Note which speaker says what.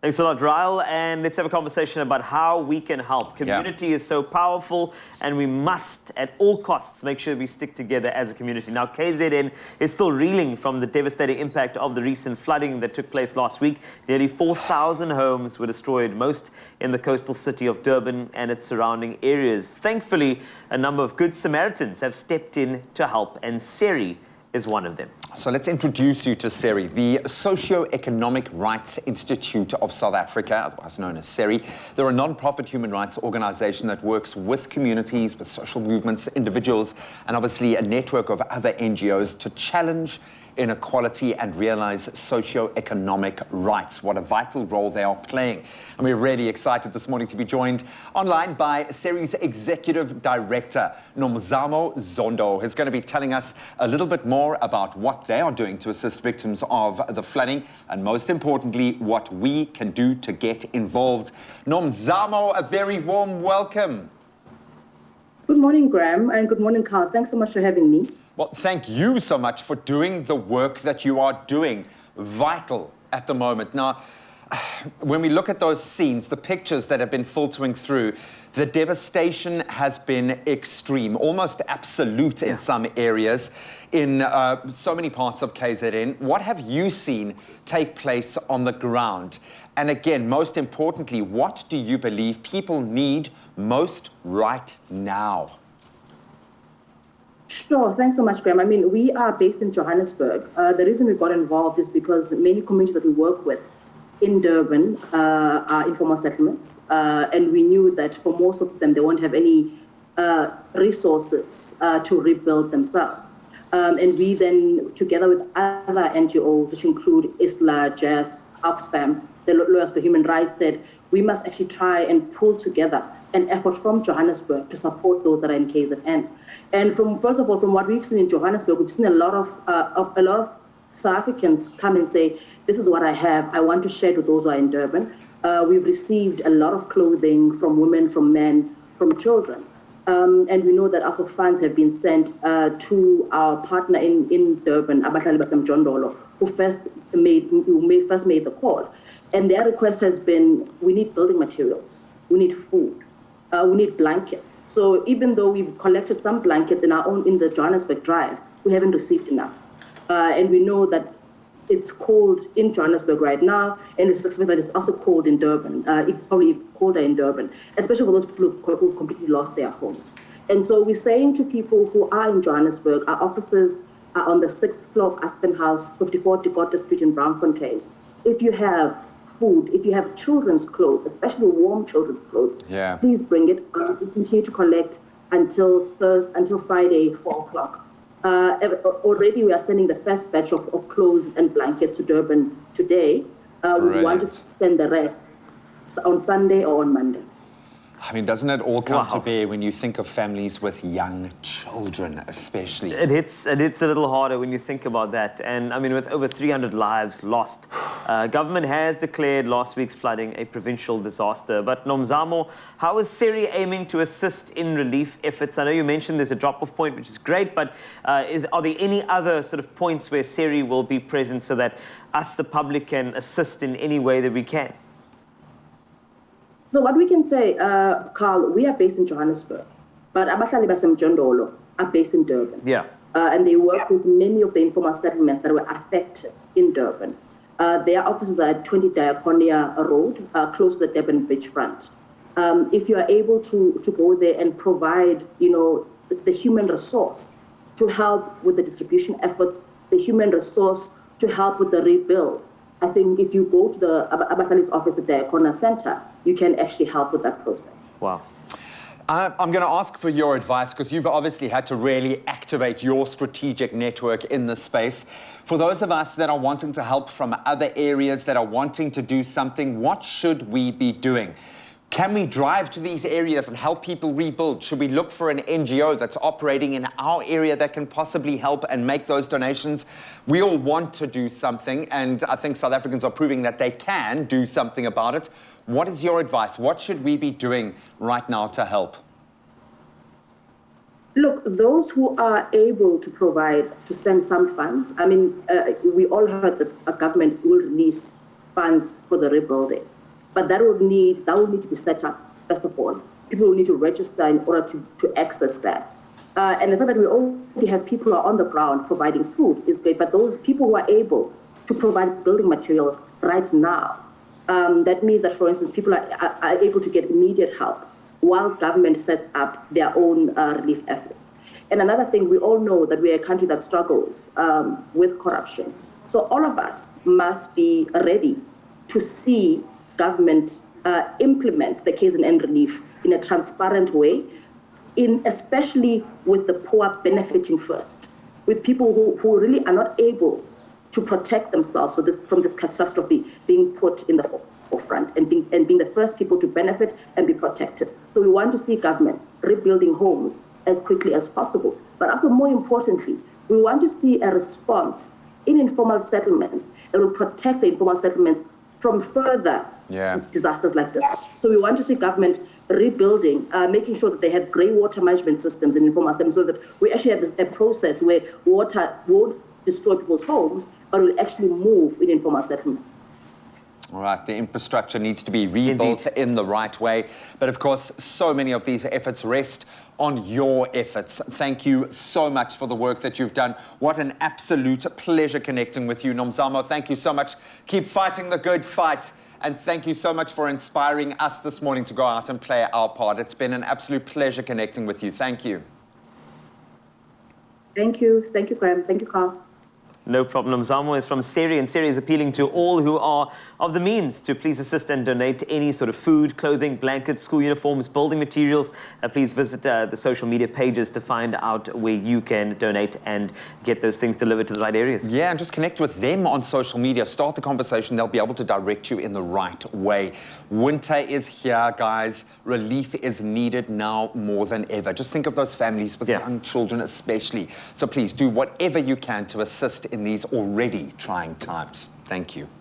Speaker 1: Thanks a lot, Ryle. And let's have a conversation about how we can help. Community is so powerful, and we must, at all costs, make sure we stick together as a community. Now, KZN is still reeling from the devastating impact of the recent flooding that took place last week. Nearly 4,000 homes were destroyed, most in the coastal city of Durban and its surrounding areas. Thankfully, a number of good Samaritans have stepped in to help, and SERI is one of them.
Speaker 2: So let's introduce you to SERI, the Socio-Economic Rights Institute of South Africa, otherwise known as SERI. They're a non-profit human rights organization that works with communities, with social movements, individuals, and obviously a network of other NGOs to challenge inequality and realize socio-economic rights. What a vital role they are playing. And we're really excited this morning to be joined online by SERI's Executive Director, Nomzamo Zondo, who's going to be telling us a little bit more about what they are doing to assist victims of the flooding, and most importantly, what we can do to get involved. Nomzamo, a very warm welcome.
Speaker 3: Good morning, Graham, and good morning, Carl. Thanks so much for having me.
Speaker 2: Well, thank you so much for doing the work that you are doing. Vital at the moment. Now, when we look at those scenes, the pictures that have been filtering through, the devastation has been extreme, almost absolute in some areas, in so many parts of KZN. What have you seen take place on the ground? And again, most importantly, what do you believe people need most right now?
Speaker 3: Sure, thanks so much, Graham. I mean, we are based in Johannesburg. The reason we got involved is because many communities that we work with in Durban are informal settlements, and we knew that for most of them, they won't have any resources to rebuild themselves. And we then, together with other NGOs, which include ISLA, JAS, Oxfam, the Lawyers for Human Rights, said we must actually try and pull together an effort from Johannesburg to support those that are in KZN. And first of all, from what we've seen in Johannesburg, we've seen a lot of South Africans come and say, this is what I have, I want to share it with those who are in Durban. We've received a lot of clothing from women, from men, from children. And we know that also funds have been sent to our partner in Durban, Abahlali Basemjondolo, who first made the call. And their request has been, we need building materials, we need food, we need blankets. So even though we've collected some blankets in the Johannesburg Drive, we haven't received enough. And we know that it's cold in Johannesburg right now, and it's expected that it's also cold in Durban. It's probably colder in Durban, especially for those people who completely lost their homes. And so we're saying to people who are in Johannesburg, our offices are on the 6th floor of Aspen House, 54 Decotta Street in Braamfontein. If you have food, if you have children's clothes, especially warm children's clothes, please bring it. We continue to collect until Friday, 4 o'clock. Already we are sending the first batch of clothes and blankets to Durban today. We want to send the rest on Sunday or on Monday.
Speaker 2: I mean, doesn't it all come to bear when you think of families with young children, especially?
Speaker 1: It hits a little harder when you think about that. And I mean, with over 300 lives lost, government has declared last week's flooding a provincial disaster. But Nomzamo, how is SERI aiming to assist in relief efforts? I know you mentioned there's a drop-off point, which is great, but are there any other sort of points where SERI will be present so that us, the public, can assist in any way that we can?
Speaker 3: So what we can say, Carl, we are based in Johannesburg, but Abahlali Basemjondolo are based in Durban. And they work with many of the informal settlements that were affected in Durban. Their offices are at 20 Diaconia Road, close to the Durban beachfront. If you are able to go there and provide, the human resource to help with the distribution efforts, the human resource to help with the rebuild, I think if you go to the Abahlali's office at the Corner Center, you can actually help with that process.
Speaker 1: Wow.
Speaker 2: I'm going to ask for your advice, because you've obviously had to really activate your strategic network in this space. For those of us that are wanting to help from other areas, that are wanting to do something, what should we be doing? Can we drive to these areas and help people rebuild? Should we look for an NGO that's operating in our area that can possibly help and make those donations? We all want to do something, and I think South Africans are proving that they can do something about it. What is your advice? What should we be doing right now to help?
Speaker 3: Look, those who are able to provide, to send some funds, I mean, we all heard that a government will release funds for the rebuilding. But that will need to be set up, first of all. People will need to register in order to access that. And the fact that we already have people who are on the ground providing food is great, but those people who are able to provide building materials right now, that means that, for instance, people are able to get immediate help while government sets up their own relief efforts. And another thing, we all know that we're a country that struggles with corruption. So all of us must be ready to see government implement the KZN relief in a transparent way, especially with the poor benefiting first, with people who really are not able to protect themselves from this catastrophe being put in the forefront and being the first people to benefit and be protected. So we want to see government rebuilding homes as quickly as possible. But also, more importantly, we want to see a response in informal settlements that will protect the informal settlements from further disasters like this. So we want to see government rebuilding, making sure that they have grey water management systems in informal settlements, so that we actually have a process where water won't destroy people's homes, but will actually move in informal settlements.
Speaker 2: All right, the infrastructure needs to be rebuilt in the right way. But of course, so many of these efforts rest on your efforts. Thank you so much for the work that you've done. What an absolute pleasure connecting with you, Nomzamo. Thank you so much. Keep fighting the good fight. And thank you so much for inspiring us this morning to go out and play our part. It's been an absolute pleasure connecting with you. Thank you.
Speaker 3: Thank you. Thank you, Graham. Thank you, Carl.
Speaker 1: No problem. Zamo is from SERI, and SERI is appealing to all who are of the means to please assist and donate any sort of food, clothing, blankets, school uniforms, building materials. Please visit the social media pages to find out where you can donate and get those things delivered to the right areas.
Speaker 2: Yeah, and just connect with them on social media. Start the conversation. They'll be able to direct you in the right way. Winter is here, guys. Relief is needed now more than ever. Just think of those families with young children especially. So please do whatever you can to assist in these already trying times. Thank you.